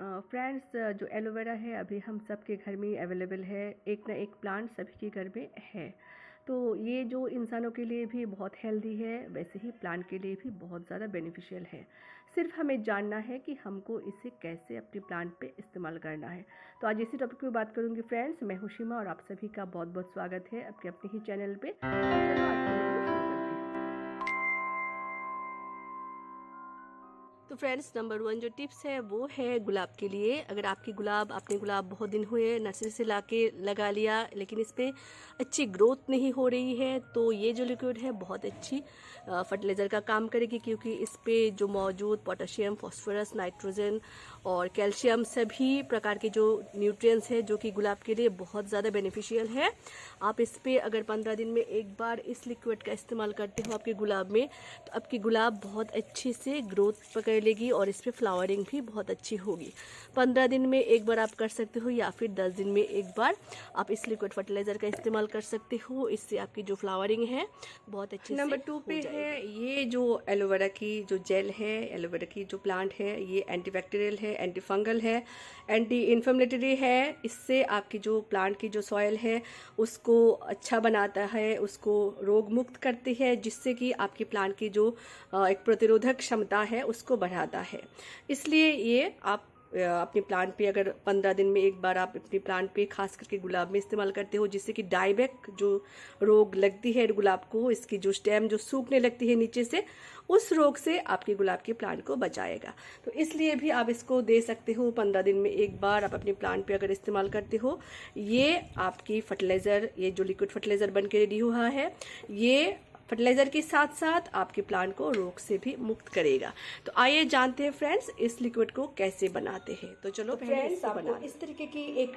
Friends, जो aloe vera है अभी हम सब के घर में अवेलेबल है। एक ना एक प्लांट सभी के घर में है। तो ये जो इंसानों के लिए भी बहुत हेल्दी है, वैसे ही प्लांट के लिए भी बहुत ज़्यादा बेनिफिशियल है। सिर्फ हमें जानना है कि हमको इसे कैसे अपने प्लांट पे इस्तेमाल करना है। तो आज इसी टॉपिक पे बात करूँगी फ्रेंड्स। मैं हूँ सीमा और आप सभी का बहुत बहुत स्वागत है आपके अपने ही चैनल पे। तो चलो आज की वीडियो शुरू करते हैं। तो फ्रेंड्स, नंबर 1 जो टिप्स है वो है गुलाब के लिए। अगर आपकी आपने गुलाब बहुत दिन हुए नर्सरी से लाके लगा लिया, लेकिन इस पर अच्छी ग्रोथ नहीं हो रही है, तो ये जो लिक्विड है बहुत अच्छी फर्टिलाइज़र का काम करेगी, क्योंकि इस पर जो मौजूद पोटेशियम, फास्फोरस, नाइट्रोजन और कैल्शियम सभी प्रकार के जो न्यूट्रिएंट्स हैं जो कि गुलाब के लिए बहुत ज़्यादा बेनिफिशियल है। आप इस पर अगर 15 दिन में एक बार इस लिक्विड का इस्तेमाल करते हो आपके गुलाब में, तो आपकी गुलाब बहुत अच्छे से ग्रोथ पकड़ लेगी और इस पर फ्लावरिंग भी बहुत अच्छी होगी। 15 दिन में एक बार आप कर सकते हो, या फिर 10 दिन में एक बार आप इस लिक्विड फर्टिलाइज़र का इस्तेमाल कर सकते हो। इससे आपकी जो फ्लावरिंग है बहुत अच्छे से। नंबर 2 पे है ये जो एलोवेरा की जो जेल है, एलोवेरा की जो प्लांट है, ये एंटीबैक्टीरियल है, एंटी फंगल है, एंटी इन्फ्लेमेटरी है। इससे आपकी जो प्लांट की जो सॉइल है उसको अच्छा बनाता है, उसको रोग मुक्त करती है, जिससे कि आपकी प्लांट की जो एक प्रतिरोधक क्षमता है उसको बढ़ाता है। इसलिए ये आप अपने प्लांट पे अगर 15 दिन में एक बार आप अपने प्लांट पे खास करके गुलाब में इस्तेमाल करते हो, जिससे कि डायबैक जो रोग लगती है गुलाब को, इसकी जो स्टेम जो सूखने लगती है नीचे से, उस रोग से आपके गुलाब के प्लांट को बचाएगा। तो इसलिए भी आप इसको दे सकते हो। 15 दिन में एक बार आप अपने प्लांट पे अगर इस्तेमाल करते हो, ये आपकी फर्टिलाइज़र, ये जो लिक्विड फर्टिलाइज़र बन के रेडी हुआ है, ये फर्टिलाइज़र के साथ साथ आपके प्लांट को रोग से भी मुक्त करेगा। तो आइए जानते हैं फ्रेंड्स इस लिक्विड को कैसे बनाते हैं। तो चलो फ्रेंड्स, आपको इस तरीके की एक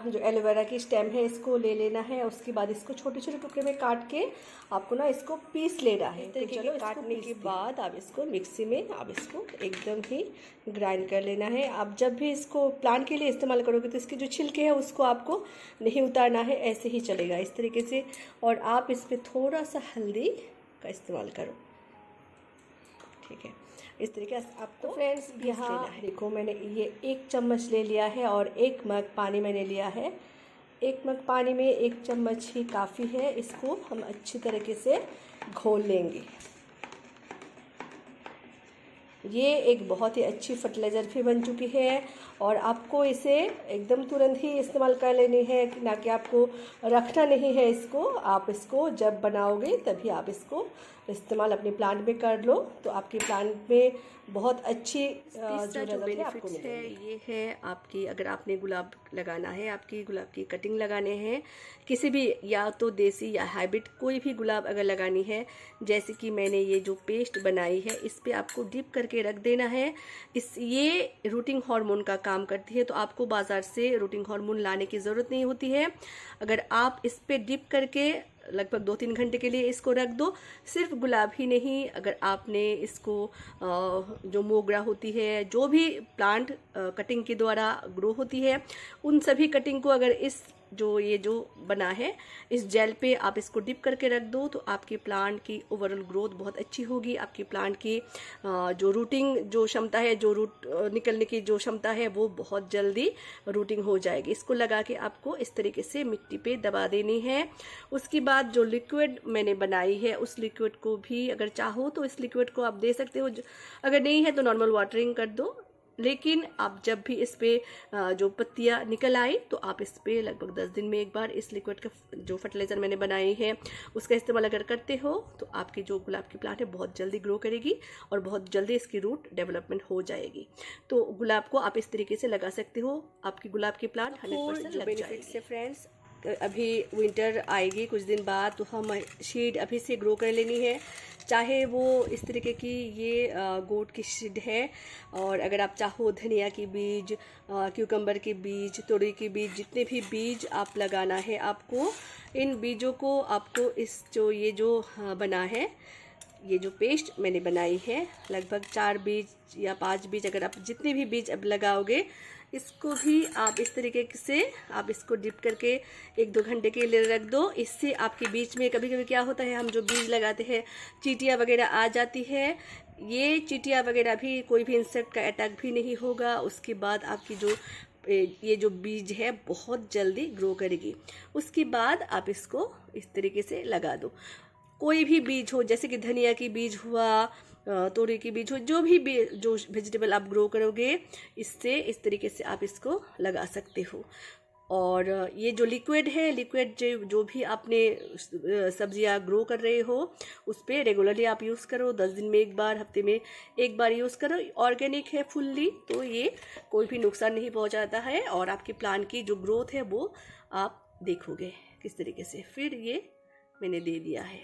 जो एलोवेरा की स्टेम है इसको ले लेना है। उसके बाद इसको छोटे छोटे टुकड़े में काट के आपको ना इसको पीस लेना है। तो चलो, काटने के बाद आप इसको मिक्सी में आप इसको एकदम ही ग्राइंड कर लेना है। आप जब भी इसको प्लांट के लिए इस्तेमाल करोगे तो इसके जो छिलके हैं उसको आपको नहीं उतारना है, ऐसे ही चलेगा इस तरीके से। और आप इस पर थोड़ा सा हल्दी का इस्तेमाल करो, ठीक है। इस तरीके से आपको फ्रेंड्स यहाँ देखो, मैंने ये 1 चम्मच ले लिया है और 1 मग पानी मैंने लिया है। 1 मग पानी में 1 चम्मच ही काफ़ी है। इसको हम अच्छी तरीके से घोल लेंगे। ये एक बहुत ही अच्छी फर्टिलाइज़र भी बन चुकी है और आपको इसे एकदम तुरंत ही इस्तेमाल कर लेनी है, ना कि आपको रखना नहीं है इसको। आप इसको जब बनाओगे तभी आप इसको इस्तेमाल अपने प्लांट में कर लो, तो आपके प्लांट में बहुत अच्छी जो बेनिफिट्स है ये है आपकी, अगर आपने गुलाब लगाना है, आपकी गुलाब की कटिंग लगाने हैं, किसी भी या तो देसी या हाइब्रिड कोई भी गुलाब अगर लगानी है, जैसे कि मैंने ये जो पेस्ट बनाई है इस पे आपको डिप करके रख देना है। ये रूटिंग हार्मोन का काम करती है, तो आपको बाजार से रूटिंग हार्मोन लाने की ज़रूरत नहीं होती है। अगर आप इस पे डिप करके लगभग 2-3 घंटे के लिए इसको रख दो। सिर्फ गुलाब ही नहीं, अगर आपने इसको जो मोगरा होती है, जो भी प्लांट कटिंग के द्वारा ग्रो होती है, उन सभी कटिंग को अगर इस ये जो बना है इस जेल पे आप इसको डिप करके रख दो, तो आपके प्लांट की ओवरऑल ग्रोथ बहुत अच्छी होगी। आपके प्लांट की जो रूटिंग जो क्षमता है, जो रूट निकलने की जो क्षमता है, वो बहुत जल्दी रूटिंग हो जाएगी। इसको लगा के आपको इस तरीके से मिट्टी पे दबा देनी है। उसके बाद जो लिक्विड मैंने बनाई है उस लिक्विड को भी अगर चाहो तो इस लिक्विड को आप दे सकते हो, अगर नहीं है तो नॉर्मल वाटरिंग कर दो। लेकिन आप जब भी इस पे जो पत्तियां निकल आई तो आप इस पे लगभग 10 दिन में एक बार इस लिक्विड का जो फर्टिलाइज़र मैंने बनाई है उसका इस्तेमाल अगर करते हो, तो आपकी जो गुलाब की प्लांट है बहुत जल्दी ग्रो करेगी और बहुत जल्दी इसकी रूट डेवलपमेंट हो जाएगी। तो गुलाब को आप इस तरीके से लगा सकते हो, आपकी गुलाब की प्लांट 100% लग जाएगी। फ्रेंड्स, अभी विंटर आएगी कुछ दिन बाद, तो हम शीड अभी से ग्रो कर लेनी है, चाहे वो इस तरीके की ये गोट की शीड है, और अगर आप चाहो धनिया की बीज, क्यूकम्बर के बीज, तोरी के बीज, जितने भी बीज आप लगाना है आपको, इन बीजों को आपको इस ये जो बना है, ये जो पेस्ट मैंने बनाई है, लगभग 4 बीज या 5 बीज, अगर आप जितने भी बीज अब लगाओगे, इसको भी आप इस तरीके से आप इसको डिप करके 1-2 घंटे के लिए रख दो। इससे आपके बीच में कभी कभी क्या होता है, हम जो बीज लगाते हैं चींटियाँ वगैरह आ जाती है, ये चींटियाँ वगैरह भी, कोई भी इंसेक्ट का अटैक भी नहीं होगा। उसके बाद आपकी जो ये जो बीज है बहुत जल्दी ग्रो करेगी। उसके बाद आप इसको इस तरीके से लगा दो। कोई भी बीज हो, जैसे कि धनिया की बीज हुआ, तोरी की बीज हो, जो भी जो वेजिटेबल आप ग्रो करोगे, इससे इस तरीके से आप इसको लगा सकते हो। और ये जो लिक्विड है, लिक्विड जो भी आपने सब्जियां ग्रो कर रहे हो उस पर रेगुलरली आप यूज़ करो। 10 दिन में एक बार, हफ्ते में एक बार यूज़ करो। ऑर्गेनिक है फुल्ली, तो ये कोई भी नुकसान नहीं पहुंचाता है। और आपके प्लांट की जो ग्रोथ है वो आप देखोगे किस तरीके से। फिर ये मैंने दे दिया है,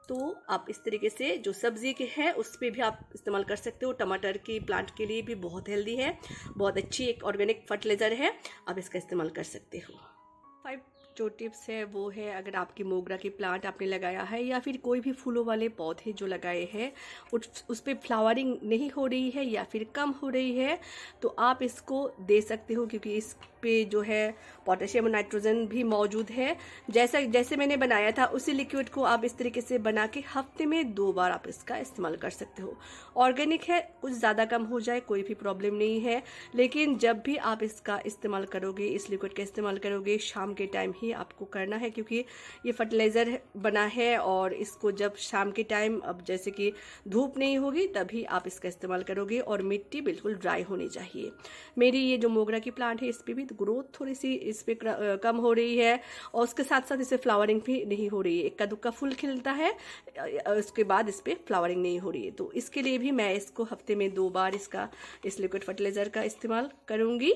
तो आप इस तरीके से जो सब्जी के हैं उस पर भी आप इस्तेमाल कर सकते हो। टमाटर की प्लांट के लिए भी बहुत हेल्दी है, बहुत अच्छी एक ऑर्गेनिक फर्टिलाइज़र है, आप इसका इस्तेमाल कर सकते हो। 5 जो टिप्स है वो है, अगर आपकी मोगरा की प्लांट आपने लगाया है या फिर कोई भी फूलों वाले पौधे जो लगाए हैं उस पर फ्लावरिंग नहीं हो रही है या फिर कम हो रही है, तो आप इसको दे सकते हो, क्योंकि इस पे जो है पोटेशियम और नाइट्रोजन भी मौजूद है। जैसे मैंने बनाया था उसी लिक्विड को आप इस तरीके से बना के हफ्ते में 2 बार आप इसका इस्तेमाल कर सकते हो। ऑर्गेनिक है, कुछ ज़्यादा कम हो जाए कोई भी प्रॉब्लम नहीं है, लेकिन जब भी आप इसका इस्तेमाल करोगे, इस लिक्विड का इस्तेमाल करोगे, शाम के टाइम ही आपको करना है, क्योंकि ये फर्टिलाइज़र बना है। और इसको जब शाम के टाइम, अब जैसे कि धूप नहीं होगी तभी आप इसका इस्तेमाल करोगे, और मिट्टी बिल्कुल ड्राई होनी चाहिए। मेरी ये जो मोगरा की प्लांट है इस पर भी ग्रोथ थोड़ी सी इस पर कम हो रही है, और उसके साथ साथ इसे फ्लावरिंग भी नहीं हो रही है। इक्का दुक्का फूल खिलता है, उसके बाद इस पर फ्लावरिंग नहीं हो रही है। तो इसके लिए भी मैं इसको हफ्ते में 2 बार इस लिक्विड फर्टिलाइज़र का इस्तेमाल करूँगी।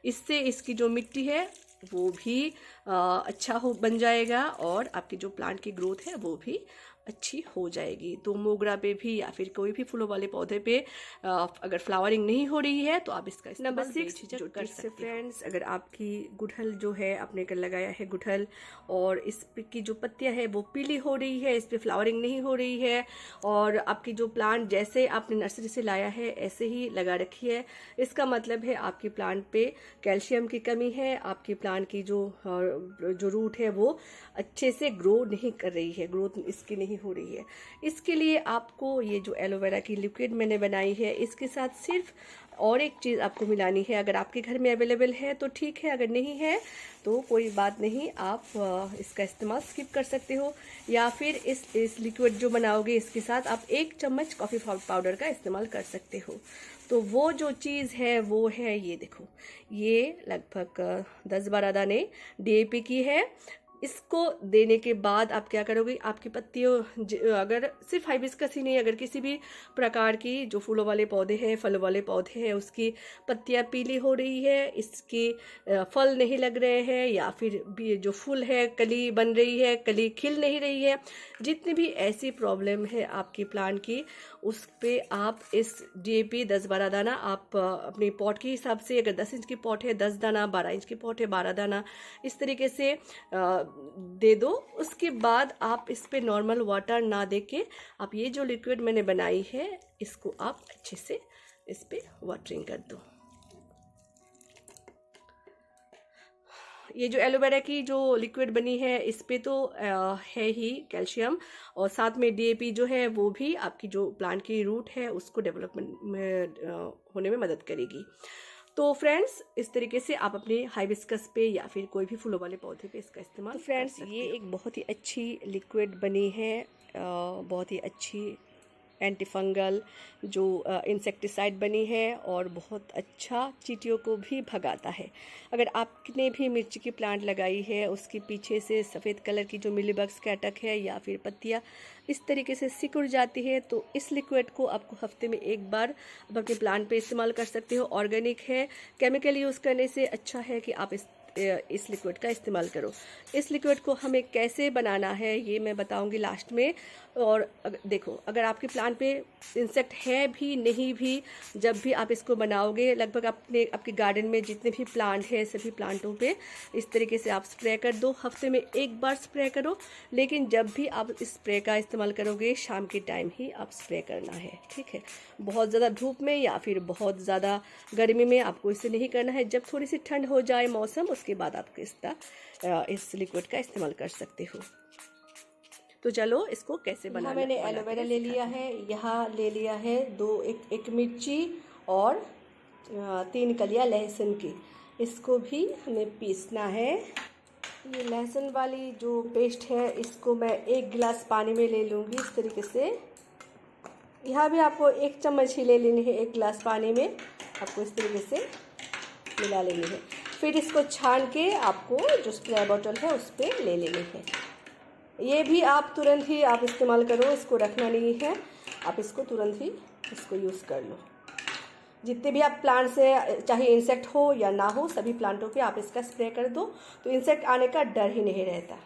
इससे इसकी जो मिट्टी है वो भी अच्छा बन जाएगा, और आपकी जो प्लांट की ग्रोथ है वो भी अच्छी हो जाएगी। तो मोगरा पे भी या फिर कोई भी फूलों वाले पौधे पे अगर फ्लावरिंग नहीं हो रही है तो आप इसका नंबर 6 जो कर सकते हैं फ्रेंड्स, अगर आपकी गुड़हल जो है आपने कर लगाया है गुड़हल, और इस की जो पत्तियां है वो पीली हो रही है, इस पर फ्लावरिंग नहीं हो रही है, और आपकी जो प्लांट जैसे आपने नर्सरी से लाया है ऐसे ही लगा रखी है, इसका मतलब है आपकी प्लांट पे कैल्शियम की कमी है। आपकी प्लांट की जो रूट है वो अच्छे से ग्रो नहीं कर रही है, ग्रोथ इसकी नहीं हो रही है। इसके लिए आपको ये जो एलोवेरा की लिक्विड मैंने बनाई है, इसके साथ सिर्फ और एक चीज़ आपको मिलानी है। अगर आपके घर में अवेलेबल है तो ठीक है, अगर नहीं है तो कोई बात नहीं, आप इसका इस्तेमाल स्किप कर सकते हो। या फिर इस लिक्विड जो बनाओगे इसके साथ आप 1 चम्मच कॉफ़ी पाउडर का इस्तेमाल कर सकते हो। तो वो जो चीज़ है वो है, ये देखो, ये लगभग 10-12 दाने DAP की है। इसको देने के बाद आप क्या करोगे, आपकी पत्तियों, अगर सिर्फ हाइबिस्कस ही नहीं, अगर किसी भी प्रकार की जो फूलों वाले पौधे हैं, फलों वाले पौधे हैं, उसकी पत्तियां पीली हो रही है, इसके फल नहीं लग रहे हैं, या फिर जो फूल है कली बन रही है, कली खिल नहीं रही है, जितनी भी ऐसी प्रॉब्लम है आपकी प्लांट की, उस पे आप इस DAP 10-12 दाना आप अपने पॉट के हिसाब से, अगर 10 इंच की पॉट है 10 दाना, 12 इंच की पॉट है 12 दाना, इस तरीके से दे दो। उसके बाद आप इस पे नॉर्मल वाटर ना देके आप ये जो लिक्विड मैंने बनाई है इसको आप अच्छे से इस पे वाटरिंग कर दो। ये जो एलोवेरा की जो लिक्विड बनी है इस पे तो है ही कैल्शियम, और साथ में DAP जो है वो भी आपकी जो प्लांट की रूट है उसको डेवलपमेंट में होने में मदद करेगी। तो फ्रेंड्स, इस तरीके से आप अपने हाइबिस्कस पे या फिर कोई भी फूलों वाले पौधे पे इसका इस्तेमाल। तो फ्रेंड्स, ये एक बहुत ही अच्छी लिक्विड बनी है, बहुत ही अच्छी एंटी फंगल जो इंसेक्टिसाइड बनी है, और बहुत अच्छा चींटियों को भी भगाता है। अगर आपने भी मिर्ची की प्लांट लगाई है, उसके पीछे से सफ़ेद कलर की जो मिलीबग्स का अटैक है या फिर पत्तियाँ इस तरीके से सिकुड़ जाती है, तो इस लिक्विड को आपको हफ्ते में 1 बार आप अपने प्लांट पे इस्तेमाल कर सकते हो। ऑर्गेनिक है, केमिकल यूज़ करने से अच्छा है कि आप इस लिक्विड का इस्तेमाल करो। इस लिक्विड को हमें कैसे बनाना है ये मैं बताऊंगी लास्ट में। और देखो, अगर आपके प्लांट पे इंसेक्ट है भी नहीं भी, जब भी आप इसको बनाओगे, लगभग आपके गार्डन में जितने भी प्लांट हैं सभी प्लांटों पे इस तरीके से आप स्प्रे कर दो। हफ्ते में 1 बार स्प्रे करो, लेकिन जब भी आप इस स्प्रे का इस्तेमाल करोगे शाम के टाइम ही आप स्प्रे करना है, ठीक है। बहुत ज़्यादा धूप में या फिर बहुत ज़्यादा गर्मी में आपको इसे नहीं करना है। जब थोड़ी सी ठंड हो जाए मौसम, उसके बाद आप इस लिक्विड का इस्तेमाल कर सकते हो। तो चलो इसको कैसे बनाना। मैंने एलोवेरा ले लिया है, यहाँ ले लिया है एक मिर्ची और 3 कलियां लहसुन की। इसको भी हमें पीसना है। ये लहसुन वाली जो पेस्ट है इसको मैं 1 गिलास पानी में ले लूँगी इस तरीके से। यहाँ भी आपको 1 चम्मच ही ले लेनी है, 1 गिलास पानी में आपको इस तरीके से मिला लेनी है। फिर इसको छान के आपको जो स्प्रे बॉटल है उस पर ले लेनी है। ये भी आप तुरंत ही आप इस्तेमाल करो, इसको रखना नहीं है, आप इसको तुरंत ही इसको यूज़ कर लो। जितने भी आप प्लांट से, चाहे इंसेक्ट हो या ना हो, सभी प्लांटों पे आप इसका स्प्रे कर दो तो इंसेक्ट आने का डर ही नहीं रहता।